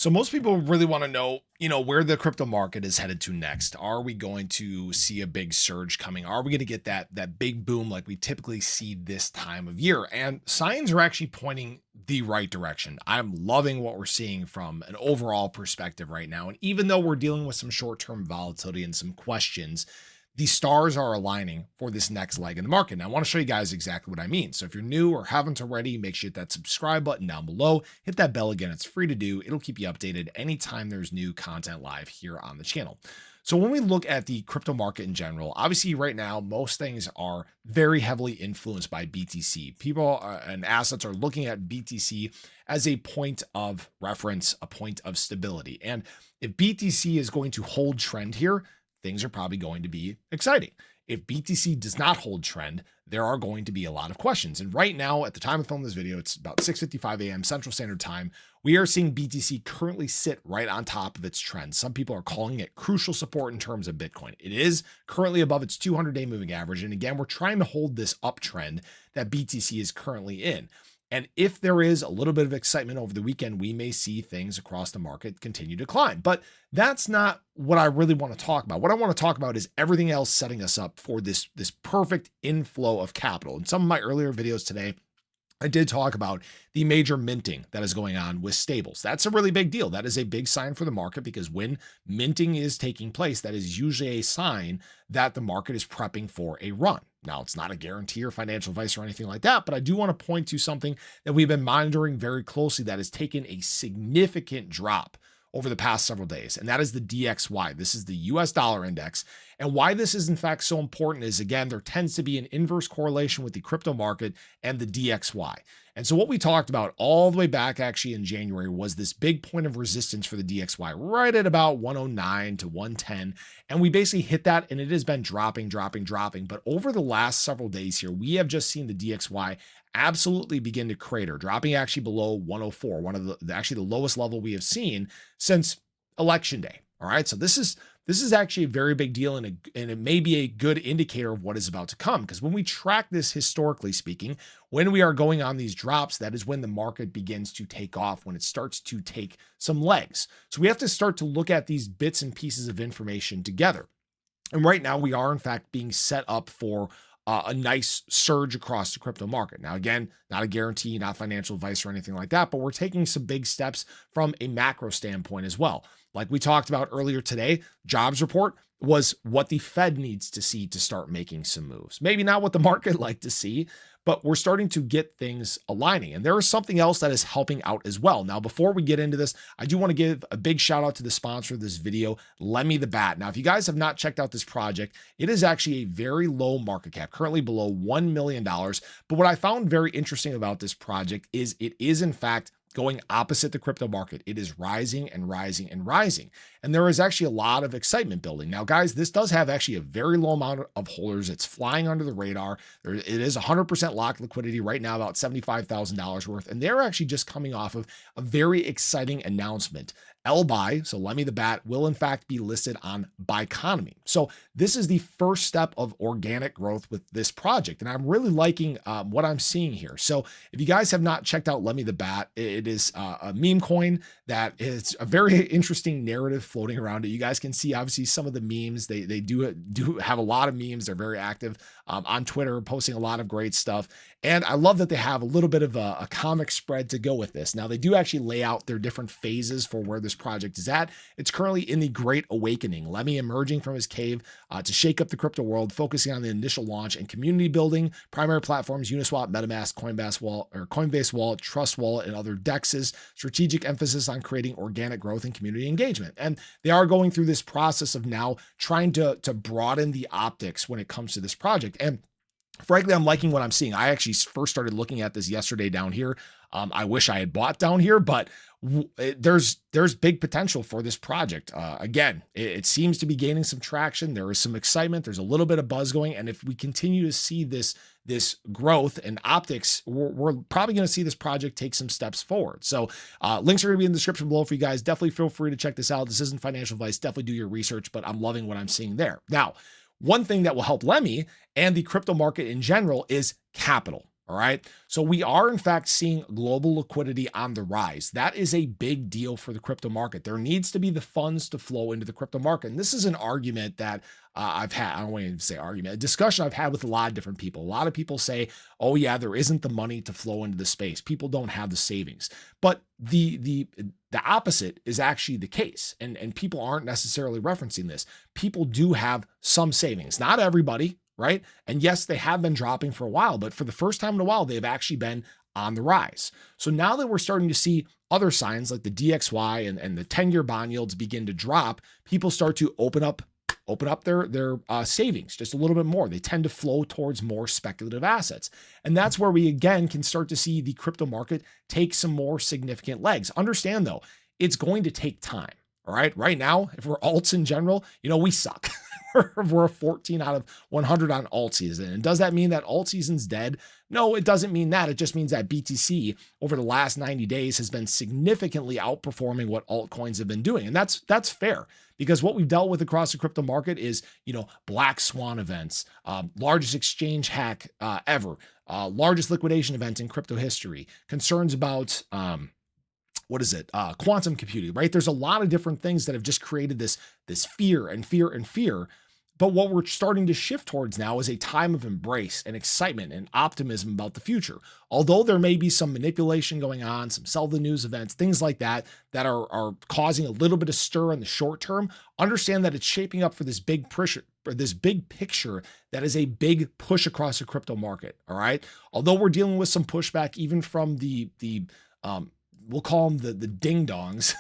So most people really want to know, where the crypto market is headed to next. Are we going to see a big surge coming? Are we going to get that big boom like we typically see this time of year? And signs are actually pointing the right direction. I'm loving what we're seeing from an overall perspective right now. And even though we're dealing with some short-term volatility and some questions, the stars are aligning for this next leg in the market. And I want to show you guys exactly what I mean. So if you're new or haven't already, make sure you hit that subscribe button down below, hit that bell again. It's free to do. It'll keep you updated anytime there's new content live here on the channel. So when we look at the crypto market in general, obviously right now, most things are very heavily influenced by BTC. People and assets are looking at BTC as a point of reference, a point of stability. And if BTC is going to hold trend here, things are probably going to be exciting. If BTC does not hold trend, there are going to be a lot of questions. And right now, at the time of filming this video, it's about 6:55 a.m. Central Standard Time. We are seeing BTC currently sit right on top of its trend. Some people are calling it crucial support in terms of Bitcoin. It is currently above its 200-day moving average. And again, we're trying to hold this uptrend that BTC is currently in. And if there is a little bit of excitement over the weekend, we may see things across the market continue to climb. But that's not what I really want to talk about. What I want to talk about is everything else setting us up for this perfect inflow of capital. In some of my earlier videos today, I did talk about the major minting that is going on with stables. That's a really big deal. That is a big sign for the market because when minting is taking place, that is usually a sign that the market is prepping for a run. Now, it's not a guarantee or financial advice or anything like that, but I do want to point to something that we've been monitoring very closely that has taken a significant drop over the past several days, and that is the DXY. This is the US dollar index. And why this is in fact so important is, again, there tends to be an inverse correlation with the crypto market and the DXY. And so what we talked about all the way back actually in January was this big point of resistance for the DXY right at about 109 to 110. And we basically hit that and it has been dropping. But over the last several days here, we have just seen the DXY absolutely begin to crater, dropping actually below 104, one of the lowest level we have seen since election day. All right. So this is actually a very big deal and it may be a good indicator of what is about to come. Because when we track this historically speaking, when we are going on these drops, that is when the market begins to take off, when it starts to take some legs. So we have to start to look at these bits and pieces of information together. And right now we are in fact being set up for a nice surge across the crypto market. Now, again, not a guarantee, not financial advice or anything like that, but we're taking some big steps from a macro standpoint as well. Like we talked about earlier today, jobs report was what the Fed needs to see to start making some moves. Maybe not what the market like to see, but we're starting to get things aligning. And there is something else that is helping out as well. Now, before we get into this, I do want to give a big shout out to the sponsor of this video, LEMMY the Bat. Now, if you guys have not checked out this project, it is actually a very low market cap, currently below $1 million. But what I found very interesting about this project is it is in fact going opposite the crypto market. It is rising and rising and rising. And there is actually a lot of excitement building. Now, guys, this does have actually a very low amount of holders. It's flying under the radar. It is 100% locked liquidity right now, about $75,000 worth. And they're actually just coming off of a very exciting announcement. LBAI, so LEMMY the Bat, will in fact be listed on Biconomy. So this is the first step of organic growth with this project. And I'm really liking what I'm seeing here. So if you guys have not checked out LEMMY the Bat, it is a meme coin that is a very interesting narrative floating around it. You guys can see obviously some of the memes. They do have a lot of memes. They're very active on Twitter, posting a lot of great stuff. And I love that they have a little bit of a comic spread to go with this. Now they do actually lay out their different phases for where this project is at. It's currently in the Great Awakening. LEMMY emerging from his cave to shake up the crypto world, focusing on the initial launch and community building, primary platforms, Uniswap, MetaMask, Coinbase Wallet, Trust Wallet, and other DEXs, strategic emphasis on creating organic growth and community engagement. And they are going through this process of now trying to broaden the optics when it comes to this project. And frankly, I'm liking what I'm seeing. I actually first started looking at this yesterday down here. I wish I had bought down here, but there's big potential for this project. Again, it seems to be gaining some traction. There is some excitement. There's a little bit of buzz going. And if we continue to see this growth and optics, we're probably going to see this project take some steps forward. So links are going to be in the description below for you guys. Definitely feel free to check this out. This isn't financial advice. Definitely do your research, but I'm loving what I'm seeing there. Now, one thing that will help LEMMY and the crypto market in general is capital. All right. So we are, in fact, seeing global liquidity on the rise. That is a big deal for the crypto market. There needs to be the funds to flow into the crypto market. And this is an argument that I've had, I don't want to even say argument, a discussion I've had with a lot of different people. A lot of people say, oh, yeah, there isn't the money to flow into the space. People don't have the savings. But the opposite is actually the case. And people aren't necessarily referencing this. People do have some savings. Not everybody, right? And yes, they have been dropping for a while, but for the first time in a while, they've actually been on the rise. So now that we're starting to see other signs like the DXY and the 10-year bond yields begin to drop, people start to open up their savings just a little bit more. They tend to flow towards more speculative assets. And that's where we again can start to see the crypto market take some more significant legs. Understand though, it's going to take time. All right. Right now, if we're alts in general, we suck. We're a 14 out of 100 on alt season. And does that mean that alt season's dead? No, it doesn't mean that. It just means that BTC over the last 90 days has been significantly outperforming what altcoins have been doing. And that's fair, because what we've dealt with across the crypto market is, black swan events, largest exchange hack ever, largest liquidation event in crypto history, concerns about, quantum computing, right? There's a lot of different things that have just created this fear and fear and fear. But what we're starting to shift towards now is a time of embrace and excitement and optimism about the future. Although there may be some manipulation going on, some sell the news events, things like that are causing a little bit of stir in the short term, understand that it's shaping up for this big picture, that is a big push across the crypto market. All right. Although we're dealing with some pushback even from the we'll call them the ding dongs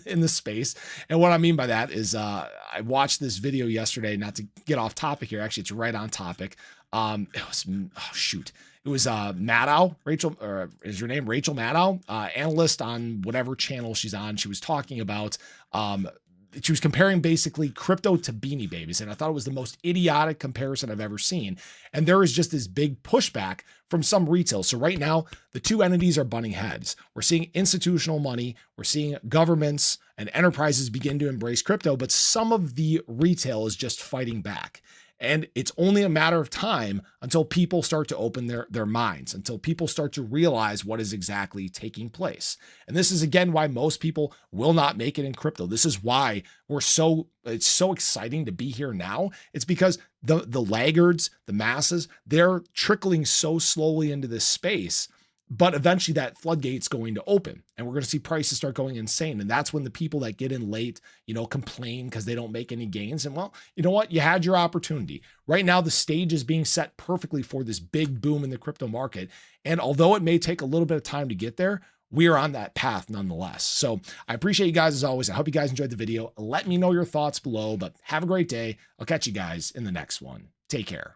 in the space. And what I mean by that is I watched this video yesterday, not to get off topic here. Actually, it's right on topic. It was Maddow, Rachel, or is her name Rachel Maddow, analyst on whatever channel she's on. She was talking about, she was comparing basically crypto to Beanie Babies. And I thought it was the most idiotic comparison I've ever seen. And there is just this big pushback from some retail. So right now, the two entities are butting heads. We're seeing institutional money. We're seeing governments and enterprises begin to embrace crypto, but some of the retail is just fighting back. And it's only a matter of time until people start to open their minds, until people start to realize what is exactly taking place. And this is, again, why most people will not make it in crypto. This is why it's so exciting to be here now. It's because the laggards, the masses, they're trickling so slowly into this space. But eventually that floodgate's going to open and we're going to see prices start going insane. And that's when the people that get in late, complain because they don't make any gains. And well, you know what? You had your opportunity. Right now, the stage is being set perfectly for this big boom in the crypto market. And although it may take a little bit of time to get there, we are on that path nonetheless. So I appreciate you guys as always. I hope you guys enjoyed the video. Let me know your thoughts below, but have a great day. I'll catch you guys in the next one. Take care.